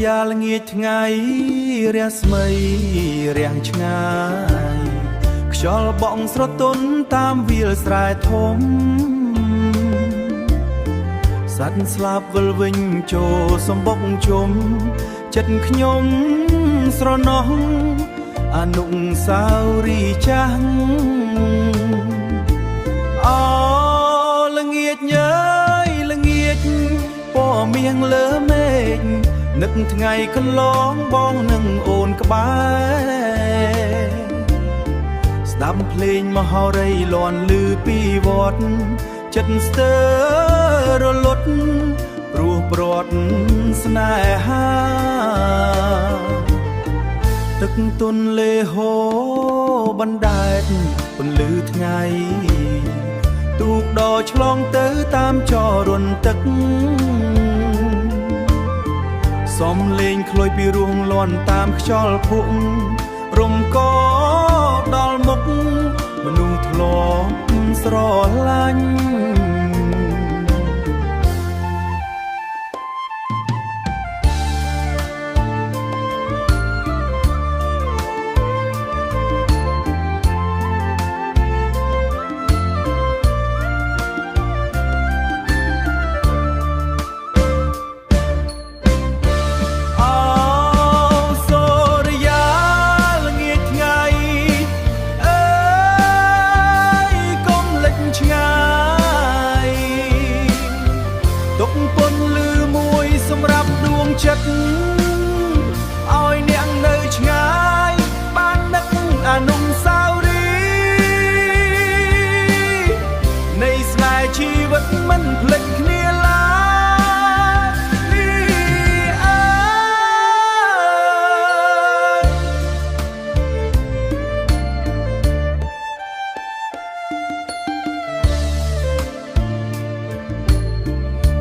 យ៉ាល្ងាចថ្ងៃរះស្មីរាំងឆ្ងាយខ្យល់បក់ស្រទន់តាមវាលស្រែធំសត្វស្លាប់វិលវិញចូលសំបុកជុំចិត្តខ្ញុំស្រណោះអនុស្សាវរីយ៍ចាស់អូល្ងាចញ៉ើយល្ងាចពណ៌មាសលើមេឃនឹកថ្ងៃកន្លងបងនឹងអូនក្បែរស្ដាប់ភ្លេងមហោរីលាន់ឮពីវត្តចិត្តស្ទើររលត់ព្រោះព្រាត់ស្នេហាទឹកទន្លេហូរបណ្ដែតពន្លឺថ្ងៃទូកដរឆ្លងទៅតាមចរន្តទឹកសំលេងខ្លុយពីរួងលាន់តាមខ្យល់ភក់រំកដល់មុខមនុស្សធ្លាប់ស្រឡាញ់ចិត្តឲ្យអ្នកនៅឆ្ងាយបាននឹកអនុស្សាវរីយ៍នៃស្នេហ៍ជីវិតមិនភ្លេចគ្នាឡើយ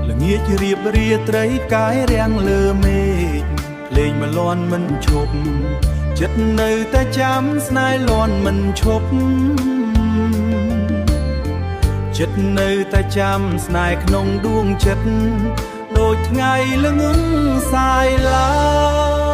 ល្ងាចរៀបរាត្រីកាយរាំងលើមេឃលេងមកលាន់មិនឈប់ចិត្តនៅតែចាំស្នេហ៍លាន់មិនឈប់ចិត្តនៅតែចាំស្នេហ៍ក្នុងដួងចិត្តដូចថ្ងៃល្ងឹងសាយឡើយ